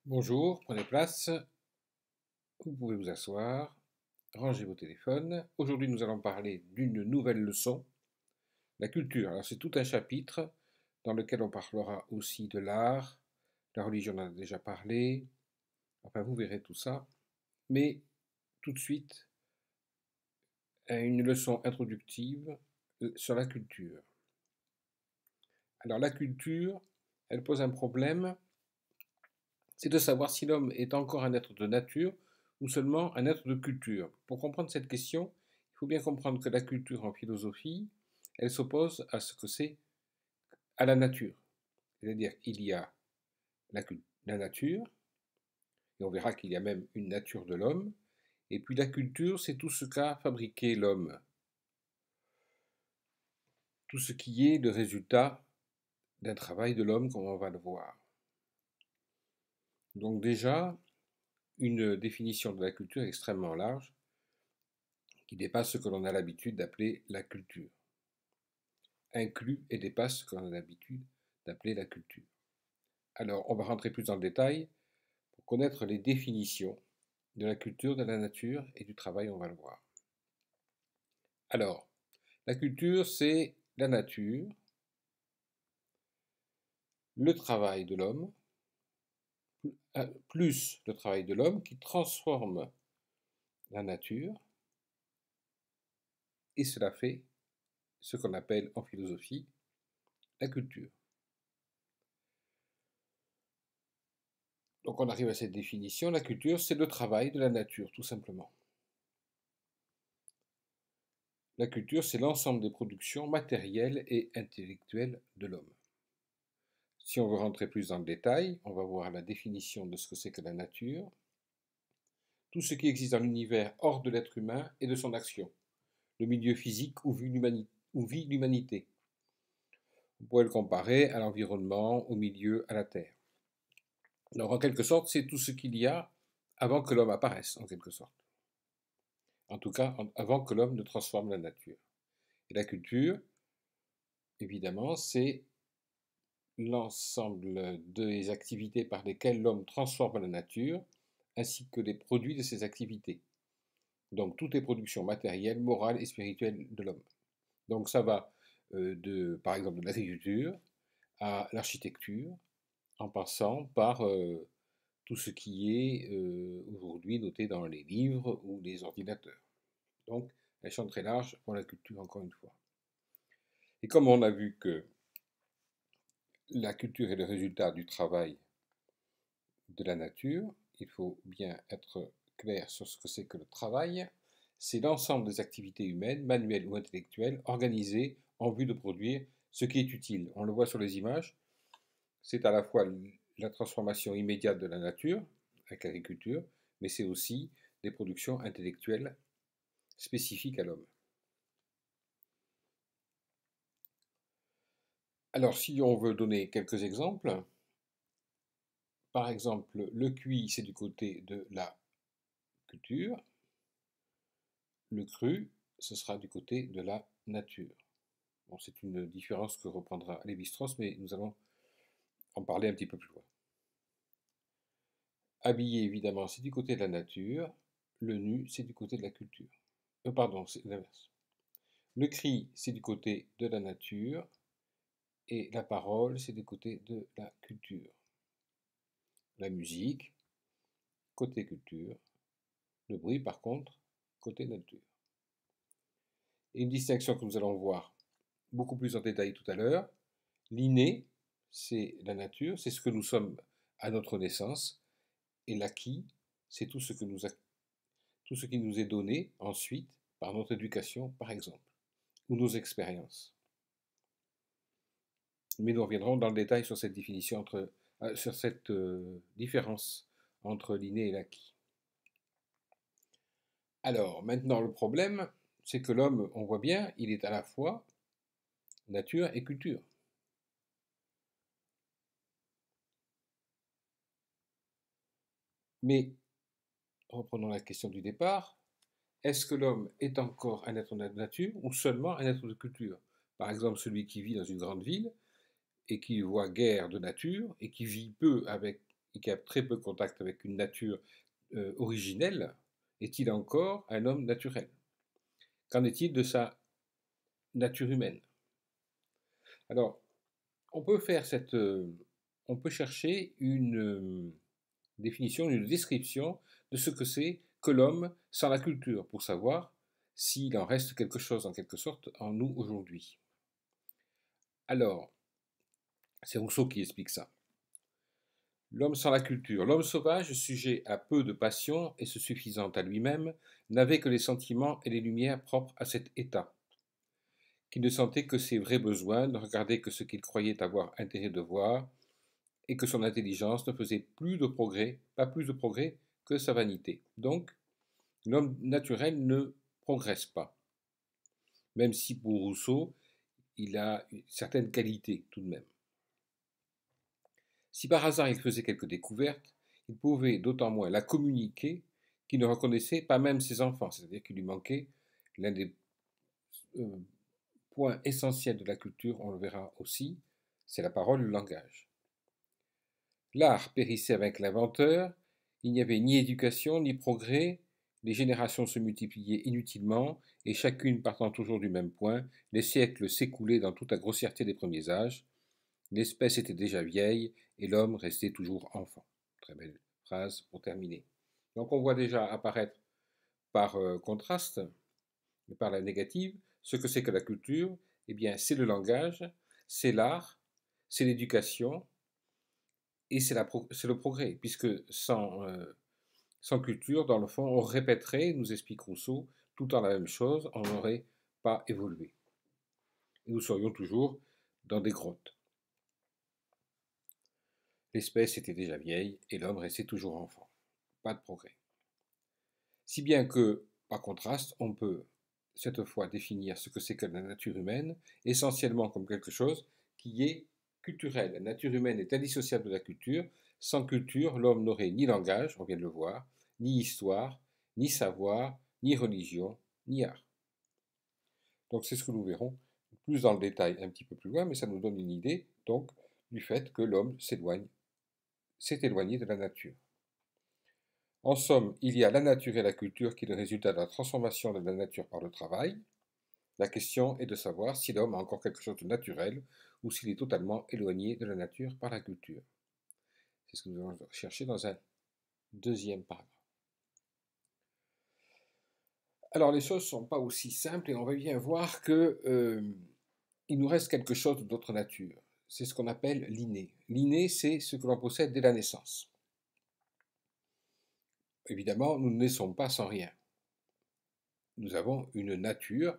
Bonjour, prenez place, vous pouvez vous asseoir, rangez vos téléphones. Aujourd'hui, nous allons parler d'une nouvelle leçon, la culture. Alors, c'est tout un chapitre dans lequel on parlera aussi de l'art, la religion, on en a déjà parlé, enfin, vous verrez tout ça. Mais tout de suite, une leçon introductive sur la culture. Alors, la culture, elle pose un problème, c'est de savoir si l'homme est encore un être de nature ou seulement un être de culture. Pour comprendre cette question, il faut bien comprendre que la culture en philosophie, elle s'oppose à ce que c'est à la nature. C'est-à-dire qu'il y a la nature, et on verra qu'il y a même une nature de l'homme, et puis la culture, c'est tout ce qu'a fabriqué l'homme, tout ce qui est le résultat d'un travail de l'homme, comme on va le voir. Donc déjà, une définition de la culture extrêmement large, qui dépasse ce que l'on a l'habitude d'appeler la culture, inclut et dépasse ce qu'on a l'habitude d'appeler la culture. Alors, on va rentrer plus dans le détail pour connaître les définitions de la culture, de la nature et du travail, on va le voir. Alors, la culture, c'est la nature, le travail de l'homme, plus le travail de l'homme qui transforme la nature, et cela fait ce qu'on appelle en philosophie la culture. Donc on arrive à cette définition, la culture, c'est le travail de la nature, tout simplement. La culture, c'est l'ensemble des productions matérielles et intellectuelles de l'homme. Si on veut rentrer plus dans le détail, on va voir la définition de ce que c'est que la nature. Tout ce qui existe dans l'univers hors de l'être humain et de son action. Le milieu physique où vit l'humanité. On pourrait le comparer à l'environnement, au milieu, à la Terre. Alors en quelque sorte, c'est tout ce qu'il y a avant que l'homme apparaisse, en quelque sorte. En tout cas, avant que l'homme ne transforme la nature. Et la culture, évidemment, c'est l'ensemble des activités par lesquelles l'homme transforme la nature, ainsi que les produits de ces activités. Donc toutes les productions matérielles, morales et spirituelles de l'homme. Donc ça va par exemple de l'agriculture à l'architecture, en passant par tout ce qui est aujourd'hui noté dans les livres ou les ordinateurs. Donc un champ très large pour la culture, encore une fois. Et comme on a vu que la culture est le résultat du travail de la nature, il faut bien être clair sur ce que c'est que le travail. C'est l'ensemble des activités humaines, manuelles ou intellectuelles, organisées en vue de produire ce qui est utile. On le voit sur les images, c'est à la fois la transformation immédiate de la nature, avec l'agriculture, mais c'est aussi des productions intellectuelles spécifiques à l'homme. Alors, si on veut donner quelques exemples, par exemple, le cuit, c'est du côté de la culture, le cru, ce sera du côté de la nature. Bon, c'est une différence que reprendra Lévi-Strauss, mais nous allons en parler un petit peu plus loin. Habillé, évidemment, c'est du côté de la nature, le nu, c'est du côté de la culture. Pardon, c'est l'inverse. Le cri, c'est du côté de la nature, et la parole, c'est du côté de la culture. La musique, côté culture, le bruit, par contre, côté nature. Et une distinction que nous allons voir beaucoup plus en détail tout à l'heure, l'inné, c'est la nature, c'est ce que nous sommes à notre naissance, et l'acquis, c'est tout ce qui nous est donné ensuite par notre éducation, par exemple, ou nos expériences. Mais nous reviendrons dans le détail sur cette définition, sur cette différence entre l'inné et l'acquis. Alors, maintenant, le problème, c'est que l'homme, on voit bien, il est à la fois nature et culture. Mais, reprenons la question du départ, est-ce que l'homme est encore un être de nature ou seulement un être de culture? Par exemple, celui qui vit dans une grande ville et qui voit guère de nature et qui vit peu avec et qui a très peu de contact avec une nature originelle, est-il encore un homme naturel? Qu'en est-il de sa nature humaine? Alors, on peut on peut chercher une définition, une description de ce que c'est que l'homme sans la culture, pour savoir s'il en reste quelque chose en quelque sorte en nous aujourd'hui. Alors, c'est Rousseau qui explique ça. L'homme sans la culture. L'homme sauvage, sujet à peu de passion et se suffisant à lui-même, n'avait que les sentiments et les lumières propres à cet état, qui ne sentait que ses vrais besoins, ne regardait que ce qu'il croyait avoir intérêt de voir, et que son intelligence ne faisait plus de progrès, pas plus de progrès que sa vanité. Donc, l'homme naturel ne progresse pas, même si pour Rousseau, il a une certaine qualité tout de même. Si par hasard il faisait quelques découvertes, il pouvait d'autant moins la communiquer qu'il ne reconnaissait pas même ses enfants, c'est-à-dire qu'il lui manquait l'un des euh, points essentiels de la culture, on le verra aussi, c'est la parole, le langage. L'art périssait avec l'inventeur, il n'y avait ni éducation ni progrès, les générations se multipliaient inutilement, et chacune partant toujours du même point, les siècles s'écoulaient dans toute la grossièreté des premiers âges, l'espèce était déjà vieille, et l'homme restait toujours enfant. Très belle phrase pour terminer. Donc on voit déjà apparaître par contraste, par la négative, ce que c'est que la culture. Eh bien, c'est le langage, c'est l'art, c'est l'éducation, et c'est le progrès, puisque sans culture, dans le fond, on répéterait, nous explique Rousseau, tout le temps la même chose, on n'aurait pas évolué. Et nous serions toujours dans des grottes. L'espèce était déjà vieille et l'homme restait toujours enfant. Pas de progrès. Si bien que, par contraste, on peut cette fois définir ce que c'est que la nature humaine, essentiellement comme quelque chose qui est culturel. La nature humaine est indissociable de la culture. Sans culture, l'homme n'aurait ni langage, on vient de le voir, ni histoire, ni savoir, ni religion, ni art. Donc c'est ce que nous verrons plus dans le détail un petit peu plus loin, mais ça nous donne une idée donc du fait que l'homme s'est éloigné de la nature. En somme, il y a la nature et la culture qui est le résultat de la transformation de la nature par le travail. La question est de savoir si l'homme a encore quelque chose de naturel ou s'il est totalement éloigné de la nature par la culture. C'est ce que nous allons chercher dans un deuxième paragraphe. Alors les choses ne sont pas aussi simples et on va bien voir qu'il nous reste quelque chose de notre nature. C'est ce qu'on appelle l'inné. L'inné, c'est ce que l'on possède dès la naissance. Évidemment, nous ne naissons pas sans rien. Nous avons une nature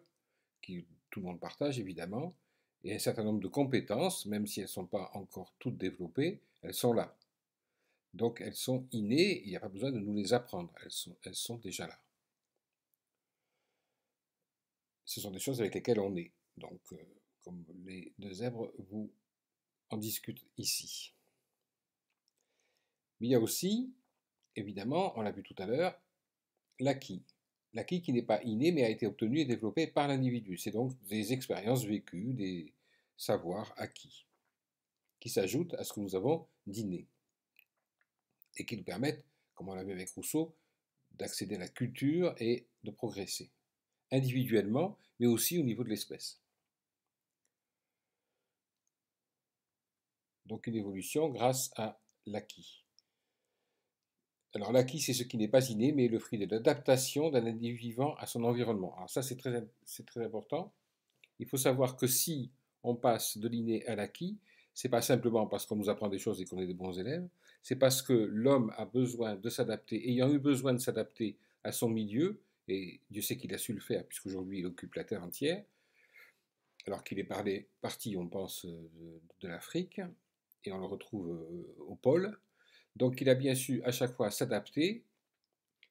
qui tout le monde partage évidemment, et un certain nombre de compétences, même si elles ne sont pas encore toutes développées, elles sont là. Donc elles sont innées, il n'y a pas besoin de nous les apprendre, elles sont déjà là. Ce sont des choses avec lesquelles on est. Donc, comme les deux zèbres vous en discutent ici. Mais il y a aussi, évidemment, on l'a vu tout à l'heure, l'acquis. L'acquis qui n'est pas inné, mais a été obtenu et développé par l'individu. C'est donc des expériences vécues, des savoirs acquis, qui s'ajoutent à ce que nous avons d'inné, et qui nous permettent, comme on l'a vu avec Rousseau, d'accéder à la culture et de progresser, individuellement, mais aussi au niveau de l'espèce. Donc une évolution grâce à l'acquis. Alors l'acquis, c'est ce qui n'est pas inné, mais le fruit de l'adaptation d'un individu vivant à son environnement. Alors ça, c'est très important. Il faut savoir que si on passe de l'inné à l'acquis, c'est pas simplement parce qu'on nous apprend des choses et qu'on est des bons élèves, c'est parce que l'homme a besoin de s'adapter, ayant eu besoin de s'adapter à son milieu, et Dieu sait qu'il a su le faire, puisqu'aujourd'hui il occupe la terre entière, alors qu'il est parti, on pense, de l'Afrique, et on le retrouve au pôle. Donc il a bien su à chaque fois s'adapter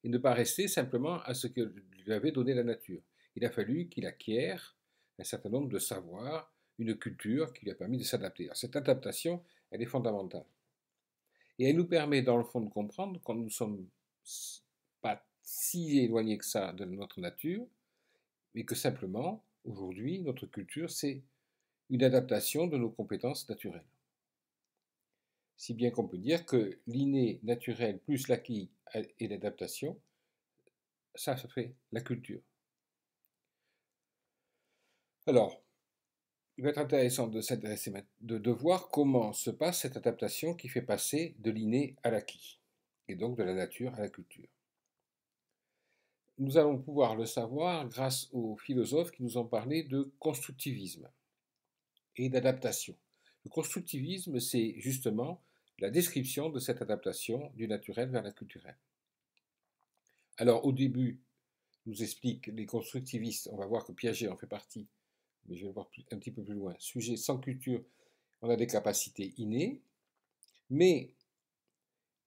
et ne pas rester simplement à ce que lui avait donné la nature. Il a fallu qu'il acquiert un certain nombre de savoirs, une culture qui lui a permis de s'adapter. Cette adaptation, elle est fondamentale. Et elle nous permet, dans le fond, de comprendre qu'on ne sommes pas si éloignés que ça de notre nature, mais que simplement, aujourd'hui, notre culture, c'est une adaptation de nos compétences naturelles. Si bien qu'on peut dire que l'inné naturel plus l'acquis et l'adaptation, ça fait la culture. Alors, il va être intéressant de voir comment se passe cette adaptation qui fait passer de l'inné à l'acquis, et donc de la nature à la culture. Nous allons pouvoir le savoir grâce aux philosophes qui nous ont parlé de constructivisme et d'adaptation. Le constructivisme, c'est justement la description de cette adaptation du naturel vers la culturelle. Alors, au début, nous explique les constructivistes, on va voir que Piaget en fait partie, mais je vais le voir un petit peu plus loin. Sujet sans culture, on a des capacités innées, mais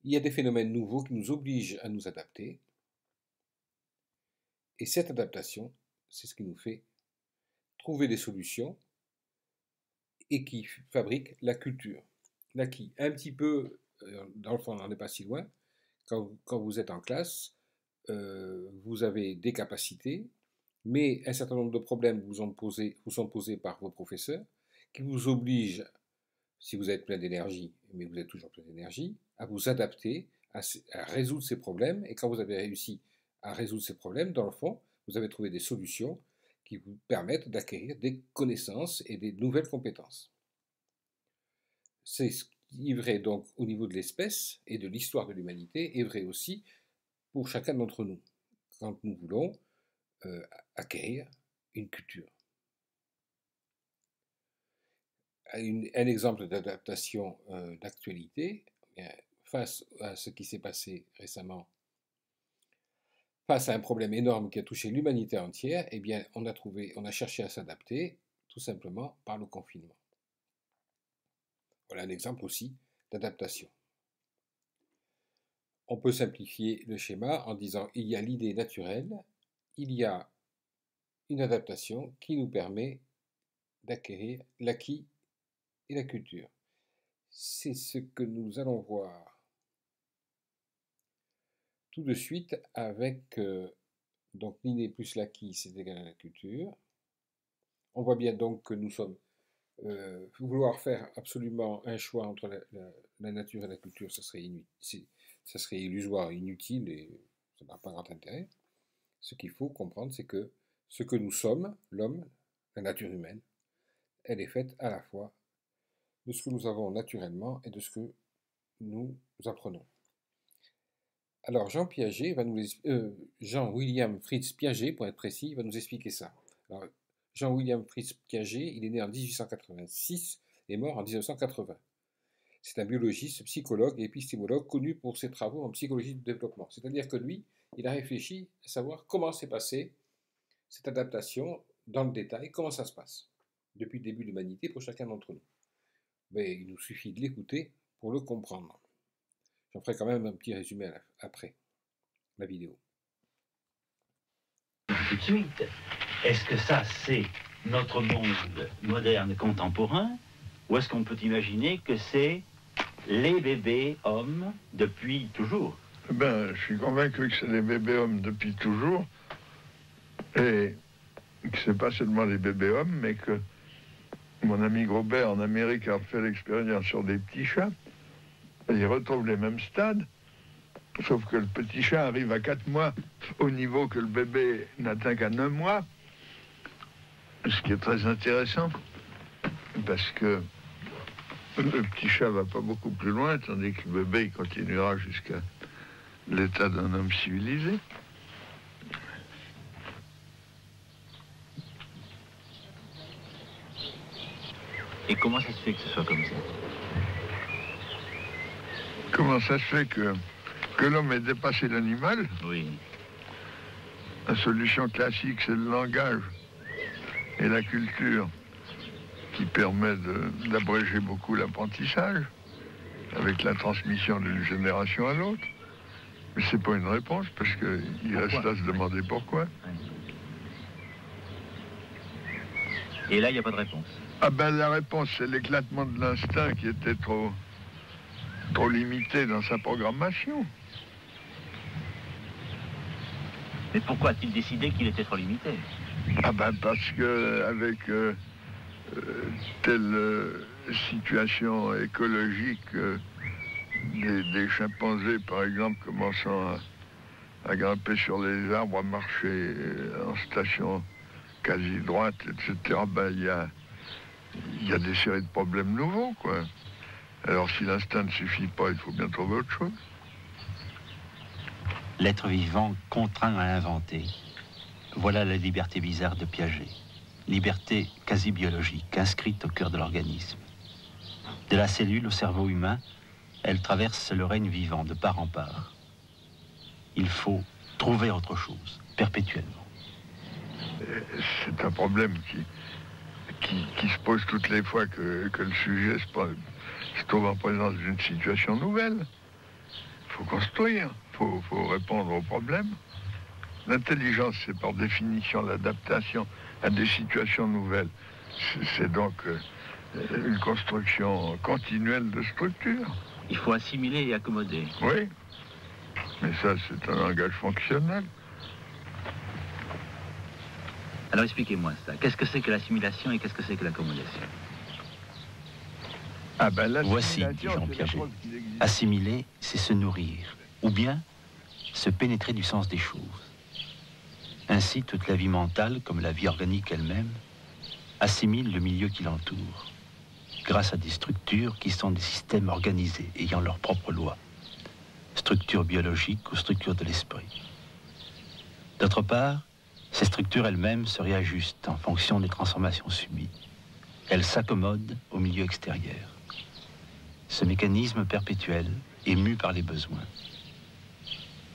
il y a des phénomènes nouveaux qui nous obligent à nous adapter. Et cette adaptation, c'est ce qui nous fait trouver des solutions et qui fabrique la culture. L'acquis, un petit peu, dans le fond, on n'en est pas si loin. Quand vous êtes en classe, vous avez des capacités, mais un certain nombre de problèmes vous sont posés par vos professeurs qui vous obligent, si vous êtes plein d'énergie, mais vous êtes toujours plein d'énergie, à vous adapter, à résoudre ces problèmes. Et quand vous avez réussi à résoudre ces problèmes, dans le fond, vous avez trouvé des solutions qui vous permettent d'acquérir des connaissances et des nouvelles compétences. C'est ce qui est vrai donc au niveau de l'espèce et de l'histoire de l'humanité, est vrai aussi pour chacun d'entre nous, quand nous voulons acquérir une culture. Un exemple d'adaptation d'actualité, face à ce qui s'est passé récemment, face à un problème énorme qui a touché l'humanité entière, eh bien, on a cherché à s'adapter tout simplement par le confinement. Voilà un exemple aussi d'adaptation. On peut simplifier le schéma en disant il y a l'idée naturelle, il y a une adaptation qui nous permet d'acquérir l'acquis et la culture. C'est ce que nous allons voir tout de suite avec donc l'inné plus l'acquis, c'est égal à la culture. On voit bien donc que nous sommes vouloir faire absolument un choix entre la nature et la culture, ça serait illusoire, inutile et ça n'a pas grand intérêt. Ce qu'il faut comprendre, c'est que ce que nous sommes, l'homme, la nature humaine, elle est faite à la fois de ce que nous avons naturellement et de ce que nous apprenons. Alors Jean-William Fritz Piaget, pour être précis, va nous expliquer ça. Alors, Jean-William Fritz Piaget, il est né en 1886 et mort en 1980. C'est un biologiste, psychologue et épistémologue connu pour ses travaux en psychologie du développement. C'est-à-dire que lui, il a réfléchi à savoir comment s'est passée cette adaptation dans le détail, comment ça se passe depuis le début de l'humanité pour chacun d'entre nous. Mais il nous suffit de l'écouter pour le comprendre. J'en ferai quand même un petit résumé après la vidéo. Tout de suite, est-ce que ça c'est notre monde moderne contemporain, ou est-ce qu'on peut imaginer que c'est les bébés hommes depuis toujours? Ben, je suis convaincu que c'est les bébés hommes depuis toujours, et que c'est pas seulement les bébés hommes, mais que mon ami Grobert en Amérique a fait l'expérience sur des petits chats, et il retrouve les mêmes stades, sauf que le petit chat arrive à 4 mois au niveau que le bébé n'atteint qu'à 9 mois, ce qui est très intéressant, parce que le petit chat va pas beaucoup plus loin, tandis que le bébé il continuera jusqu'à l'état d'un homme civilisé. Et comment ça se fait que ce soit comme ça? Comment ça se fait que l'homme ait dépassé l'animal? Oui. La solution classique, c'est le langage et la culture qui permet d'abréger beaucoup l'apprentissage avec la transmission d'une génération à l'autre. Mais c'est pas une réponse parce qu'il reste à se demander pourquoi. Et là, il n'y a pas de réponse. Ah ben la réponse, c'est l'éclatement de l'instinct qui était trop limité dans sa programmation. Mais pourquoi a-t-il décidé qu'il était trop limité? Ah ben parce que avec telle situation écologique des chimpanzés, par exemple, commençant à grimper sur les arbres, à marcher en station quasi droite, etc., ben, il y a des séries de problèmes nouveaux, quoi. Alors si l'instinct ne suffit pas, il faut bien trouver autre chose. L'être vivant contraint à inventer. Voilà la liberté bizarre de Piaget. Liberté quasi biologique, inscrite au cœur de l'organisme. De la cellule au cerveau humain, elle traverse le règne vivant de part en part. Il faut trouver autre chose, perpétuellement. C'est un problème qui se pose toutes les fois que le sujet se trouve en présence d'une situation nouvelle. Il faut construire, il faut répondre aux problèmes. L'intelligence, c'est par définition l'adaptation à des situations nouvelles. C'est donc une construction continuelle de structure. Il faut assimiler et accommoder. Oui, mais ça, c'est un langage fonctionnel. Alors expliquez-moi ça. Qu'est-ce que c'est que l'assimilation et qu'est-ce que c'est que l'accommodation? Ah ben là, Voici, dit Jean Piaget. Assimiler, c'est se nourrir, ou bien se pénétrer du sens des choses. Ainsi, toute la vie mentale, comme la vie organique elle-même, assimile le milieu qui l'entoure, grâce à des structures qui sont des systèmes organisés, ayant leurs propres lois, structures biologiques ou structures de l'esprit. D'autre part, ces structures elles-mêmes se réajustent en fonction des transformations subies. Elles s'accommodent au milieu extérieur. Ce mécanisme perpétuel est mu par les besoins.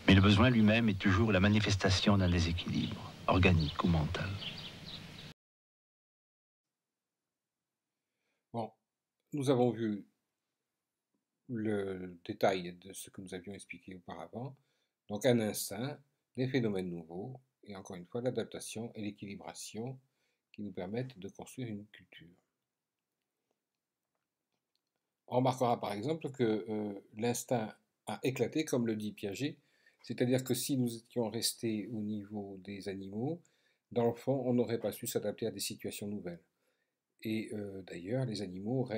Mais le besoin lui-même est toujours la manifestation d'un déséquilibre, organique ou mental. Bon, nous avons vu le détail de ce que nous avions expliqué auparavant. Donc un instinct, des phénomènes nouveaux, et encore une fois l'adaptation et l'équilibration qui nous permettent de construire une culture. On remarquera par exemple que l'instinct a éclaté, comme le dit Piaget, c'est-à-dire que si nous étions restés au niveau des animaux, dans le fond, on n'aurait pas su s'adapter à des situations nouvelles. Et d'ailleurs, les animaux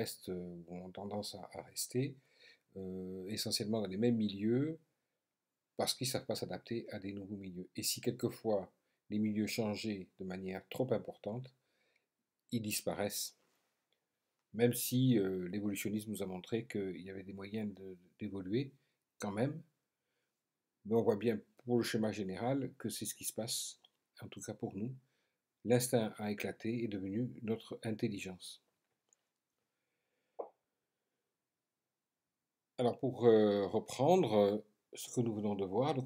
ont tendance à rester essentiellement dans les mêmes milieux parce qu'ils ne savent pas s'adapter à des nouveaux milieux. Et si quelquefois les milieux changeaient de manière trop importante, ils disparaissent. Même si l'évolutionnisme nous a montré qu'il y avait des moyens d'évoluer quand même, mais on voit bien pour le schéma général que c'est ce qui se passe, en tout cas pour nous. L'instinct a éclaté et est devenu notre intelligence. Alors pour reprendre ce que nous venons de voir, le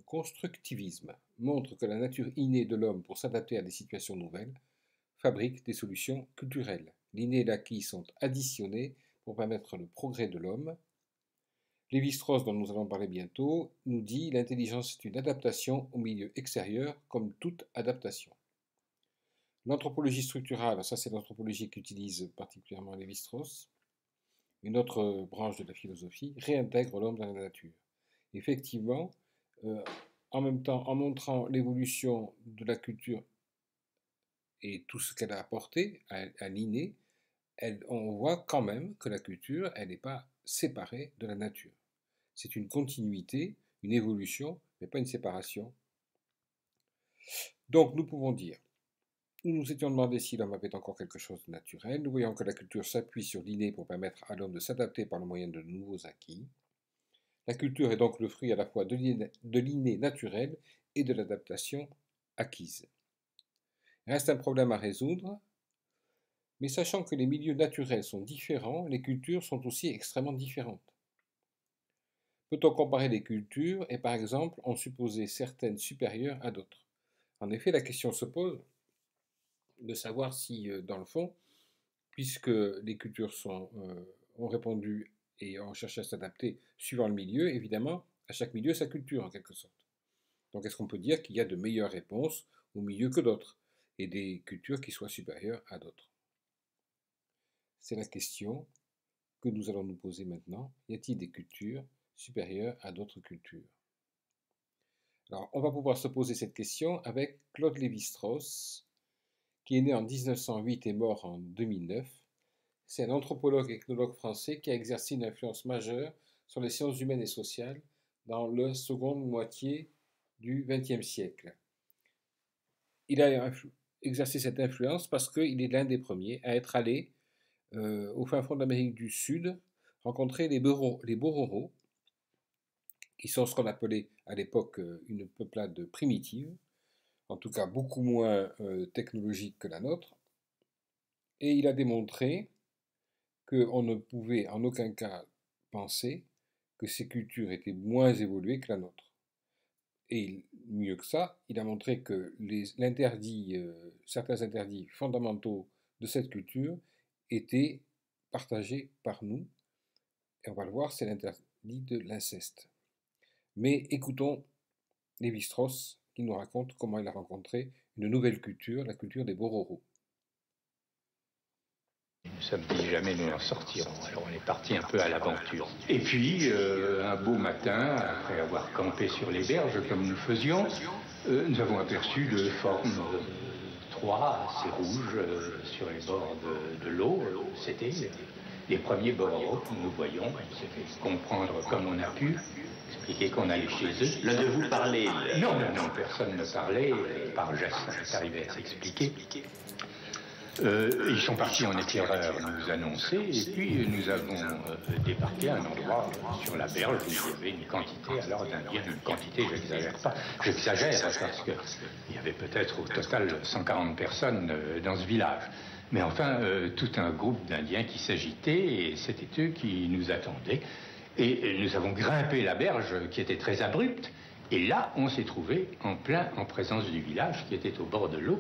constructivisme montre que la nature innée de l'homme pour s'adapter à des situations nouvelles fabrique des solutions culturelles. L'inné et l'acquis sont additionnés pour permettre le progrès de l'homme. Lévi-Strauss, dont nous allons parler bientôt, nous dit « L'intelligence est une adaptation au milieu extérieur comme toute adaptation ». L'anthropologie structurale, ça c'est l'anthropologie qu'utilise particulièrement Lévi-Strauss, une autre branche de la philosophie, réintègre l'homme dans la nature. Effectivement, en même temps, en montrant l'évolution de la culture et tout ce qu'elle a apporté à l'inné, on voit quand même que la culture, elle n'est pas séparée de la nature. C'est une continuité, une évolution, mais pas une séparation. Donc nous pouvons dire, nous nous étions demandé si l'homme avait encore quelque chose de naturel. Nous voyons que la culture s'appuie sur l'inné pour permettre à l'homme de s'adapter par le moyen de nouveaux acquis. La culture est donc le fruit à la fois de l'inné naturel et de l'adaptation acquise. Il reste un problème à résoudre, mais sachant que les milieux naturels sont différents, les cultures sont aussi extrêmement différentes. Peut-on comparer les cultures et par exemple en supposer certaines supérieures à d'autres? En effet, la question se pose de savoir si, dans le fond, puisque les cultures ont répondu et ont cherché à s'adapter suivant le milieu, évidemment, à chaque milieu sa culture en quelque sorte. Donc est-ce qu'on peut dire qu'il y a de meilleures réponses au milieu que d'autres, et des cultures qui soient supérieures à d'autres? C'est la question que nous allons nous poser maintenant. Y a-t-il des cultures supérieures à d'autres cultures? Alors, on va pouvoir se poser cette question avec Claude Lévi-Strauss, qui est né en 1908 et mort en 2009. c'est un anthropologue et ethnologue français qui a exercé une influence majeure sur les sciences humaines et sociales dans la seconde moitié du XXe siècle. Il a exercé cette influence parce qu'il est l'un des premiers à être allé au fin fond de l'Amérique du Sud rencontrer les Bororo, qui sont ce qu'on appelait à l'époque une peuplade primitive, en tout cas beaucoup moins technologique que la nôtre, et il a démontré qu'on ne pouvait en aucun cas penser que ces cultures étaient moins évoluées que la nôtre. Et mieux que ça, il a montré que certains interdits fondamentaux de cette culture étaient partagés par nous. Et on va le voir, c'est l'interdit de l'inceste. Mais écoutons Lévi-Strauss qui nous raconte comment il a rencontré une nouvelle culture, la culture des Bororo. Nous nous sommes dit jamais nous en sortirons, alors on est parti un peu à l'aventure. Et puis, un beau matin, après avoir campé sur les berges comme nous faisions, nous avons aperçu de formes trois assez rouges sur les bords de l'eau. C'était les premiers Bororo que nous voyons. On s'est fait comprendre comme on a pu, expliquer qu'on allait chez eux. L'un de vous parlait. Non, personne ne parlait, par geste, ça est arrivé à s'expliquer. Ils sont partis en éclaireur nous annoncer, et puis nous avons débarqué à un endroit sur la berge où il y avait une quantité, alors d'Indiens, une quantité, j'exagère pas, j'exagère parce qu'il y avait peut-être au total 140 personnes dans ce village. Mais enfin, tout un groupe d'Indiens qui s'agitait, et c'était eux qui nous attendaient. Et nous avons grimpé la berge qui était très abrupte, et là, on s'est trouvé en présence du village qui était au bord de l'eau,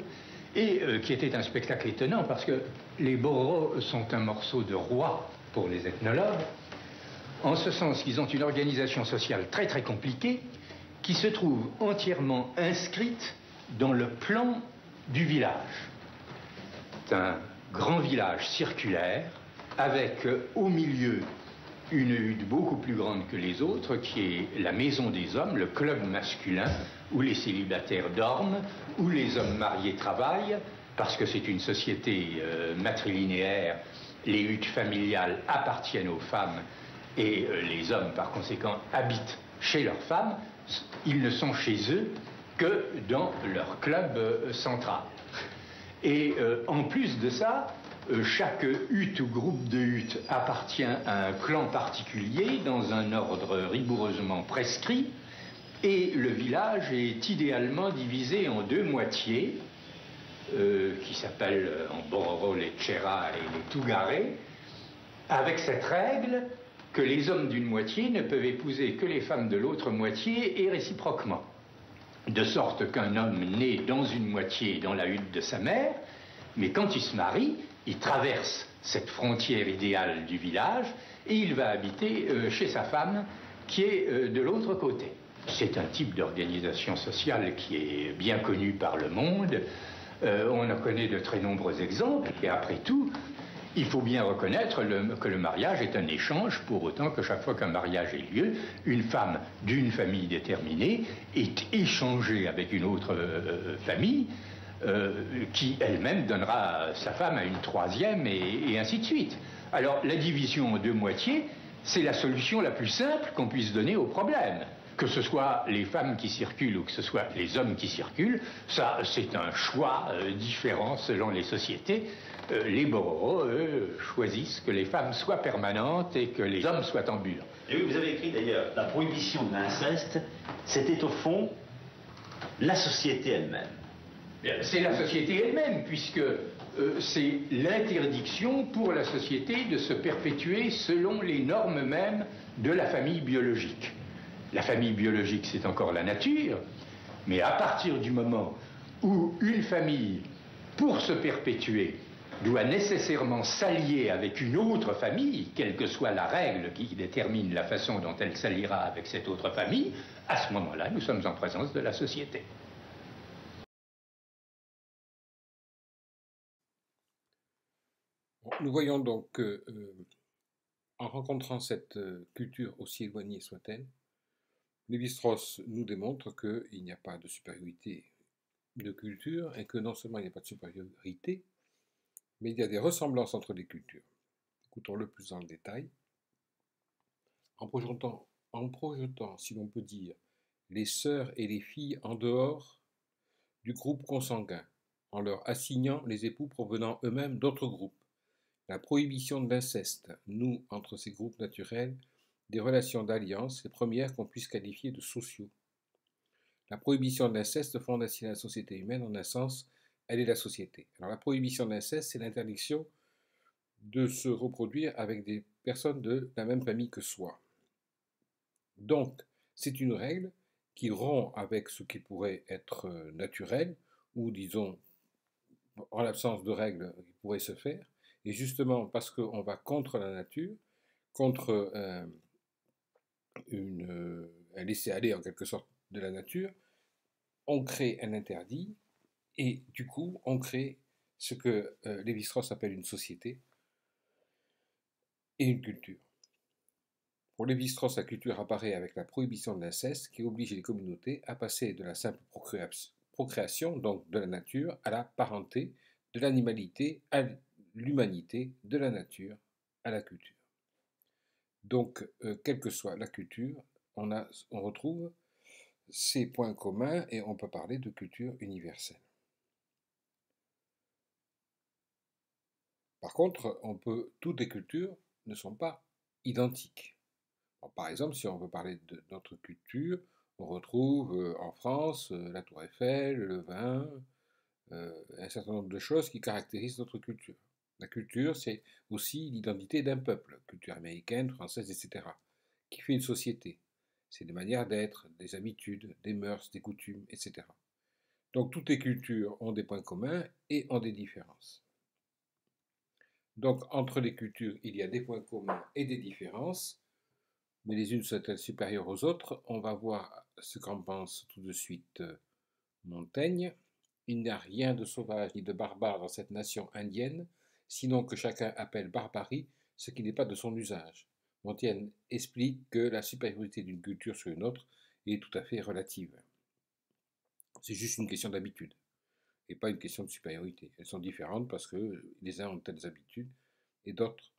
et qui était un spectacle étonnant parce que les Bororo sont un morceau de roi pour les ethnologues, en ce sens qu'ils ont une organisation sociale très très compliquée qui se trouve entièrement inscrite dans le plan du village. C'est un grand village circulaire avec au milieu une hutte beaucoup plus grande que les autres, qui est la maison des hommes, le club masculin, où les célibataires dorment, où les hommes mariés travaillent, parce que c'est une société matrilinéaire, les huttes familiales appartiennent aux femmes, et les hommes, par conséquent, habitent chez leurs femmes. Ils ne sont chez eux que dans leur club central. Et en plus de ça, chaque hutte ou groupe de huttes appartient à un clan particulier dans un ordre rigoureusement prescrit, et le village est idéalement divisé en deux moitiés qui s'appellent en Bororo les Tchera et les Tougaré, avec cette règle que les hommes d'une moitié ne peuvent épouser que les femmes de l'autre moitié et réciproquement, de sorte qu'un homme né dans une moitié dans la hutte de sa mère, mais quand il se marie, il traverse cette frontière idéale du village et il va habiter chez sa femme qui est de l'autre côté. C'est un type d'organisation sociale qui est bien connu par le monde. On en connaît de très nombreux exemples. Et après tout, il faut bien reconnaître que le mariage est un échange, pour autant que chaque fois qu'un mariage ait lieu, une femme d'une famille déterminée est échangée avec une autre famille, qui elle-même donnera sa femme à une troisième, et ainsi de suite. Alors la division en deux moitiés, c'est la solution la plus simple qu'on puisse donner au problème. Que ce soit les femmes qui circulent ou que ce soit les hommes qui circulent, ça c'est un choix différent selon les sociétés. Les Bororo, eux, choisissent que les femmes soient permanentes et que les hommes soient ambulants. Et oui, vous avez écrit d'ailleurs, la prohibition de l'inceste, c'était au fond la société elle-même. C'est la société elle-même, puisque c'est l'interdiction pour la société de se perpétuer selon les normes mêmes de la famille biologique. La famille biologique, c'est encore la nature, mais à partir du moment où une famille, pour se perpétuer, doit nécessairement s'allier avec une autre famille, quelle que soit la règle qui détermine la façon dont elle s'alliera avec cette autre famille, à ce moment-là, nous sommes en présence de la société. Nous voyons donc que, en rencontrant cette culture, aussi éloignée soit-elle, Lévi-Strauss nous démontre qu'il n'y a pas de supériorité de culture et que non seulement il n'y a pas de supériorité, mais il y a des ressemblances entre les cultures. Écoutons-le plus dans le détail. En projetant, si l'on peut dire, les sœurs et les filles en dehors du groupe consanguin, en leur assignant les époux provenant eux-mêmes d'autres groupes. La prohibition de l'inceste noue entre ces groupes naturels des relations d'alliance, les premières qu'on puisse qualifier de sociaux. La prohibition de l'inceste fonde ainsi la société humaine, en un sens, elle est la société. Alors la prohibition de l'inceste, c'est l'interdiction de se reproduire avec des personnes de la même famille que soi. Donc, c'est une règle qui rompt avec ce qui pourrait être naturel, ou disons, en l'absence de règles qui pourraient se faire, et justement parce qu'on va contre la nature, contre un laisser-aller en quelque sorte de la nature, on crée un interdit, et du coup, on crée ce que Lévi-Strauss appelle une société et une culture. Pour Lévi-Strauss, la culture apparaît avec la prohibition de l'inceste qui oblige les communautés à passer de la simple procréation, donc de la nature, à la parenté, de l'animalité à l'humanité, de la nature à la culture. Donc, quelle que soit la culture, on retrouve ces points communs et on peut parler de culture universelle. Par contre, toutes les cultures ne sont pas identiques. Par exemple, si on veut parler de notre culture, on retrouve en France la Tour Eiffel, le vin, un certain nombre de choses qui caractérisent notre culture. La culture, c'est aussi l'identité d'un peuple, culture américaine, française, etc., qui fait une société. C'est des manières d'être, des habitudes, des mœurs, des coutumes, etc. Donc toutes les cultures ont des points communs et ont des différences. Donc entre les cultures, il y a des points communs et des différences, mais les unes sont-elles supérieures aux autres? On va voir ce qu'en pense tout de suite Montaigne. Il n'y a rien de sauvage ni de barbare dans cette nation indienne, sinon que chacun appelle barbarie ce qui n'est pas de son usage. Montaigne explique que la supériorité d'une culture sur une autre est tout à fait relative. C'est juste une question d'habitude, et pas une question de supériorité. Elles sont différentes parce que les uns ont telles habitudes, et d'autres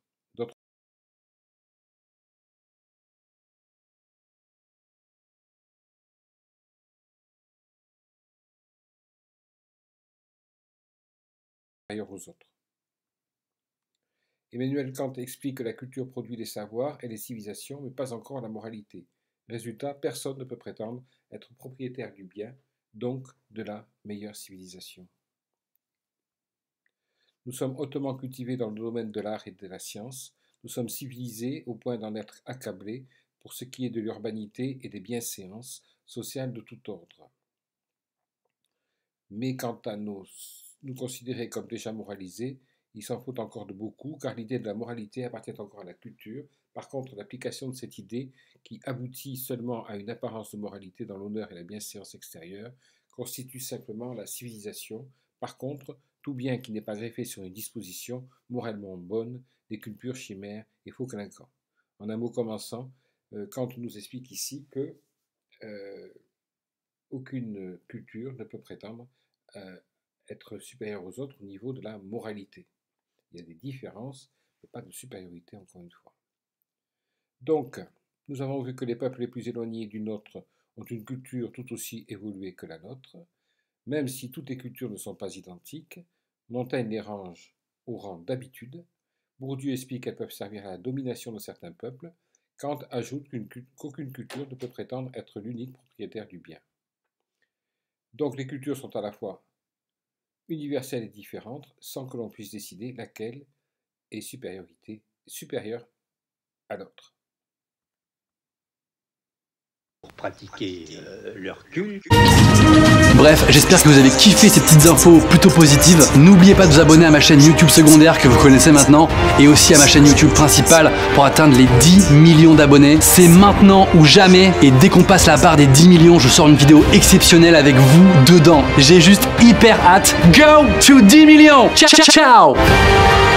aux autres. Emmanuel Kant explique que la culture produit les savoirs et les civilisations, mais pas encore la moralité. Résultat, personne ne peut prétendre être propriétaire du bien, donc de la meilleure civilisation. Nous sommes hautement cultivés dans le domaine de l'art et de la science. Nous sommes civilisés au point d'en être accablés pour ce qui est de l'urbanité et des bienséances sociales de tout ordre. Mais quant à nous considérer comme déjà moralisés, il s'en faut encore de beaucoup, car l'idée de la moralité appartient encore à la culture. Par contre, l'application de cette idée, qui aboutit seulement à une apparence de moralité dans l'honneur et la bienséance extérieure, constitue simplement la civilisation. Par contre, tout bien qui n'est pas greffé sur une disposition moralement bonne n'est qu'une pure chimère et faux clinquant. En un mot commençant, Kant nous explique ici que aucune culture ne peut prétendre être supérieure aux autres au niveau de la moralité. Il y a des différences, mais pas de supériorité, encore une fois. Donc, nous avons vu que les peuples les plus éloignés du nôtre ont une culture tout aussi évoluée que la nôtre. Même si toutes les cultures ne sont pas identiques, Montaigne les range au rang d'habitude. Bourdieu explique qu'elles peuvent servir à la domination de certains peuples. Kant ajoute qu'aucune culture ne peut prétendre être l'unique propriétaire du bien. Donc les cultures sont à la fois universelles et différentes, sans que l'on puisse décider laquelle est supérieure à l'autre. Pour pratiquer leur culte. Bref, j'espère que vous avez kiffé ces petites infos plutôt positives. N'oubliez pas de vous abonner à ma chaîne YouTube secondaire que vous connaissez maintenant et aussi à ma chaîne YouTube principale pour atteindre les 10 millions d'abonnés. C'est maintenant ou jamais et dès qu'on passe la barre des 10 millions, je sors une vidéo exceptionnelle avec vous dedans. J'ai juste hyper hâte. Go to 10 millions. Ciao, ciao, ciao.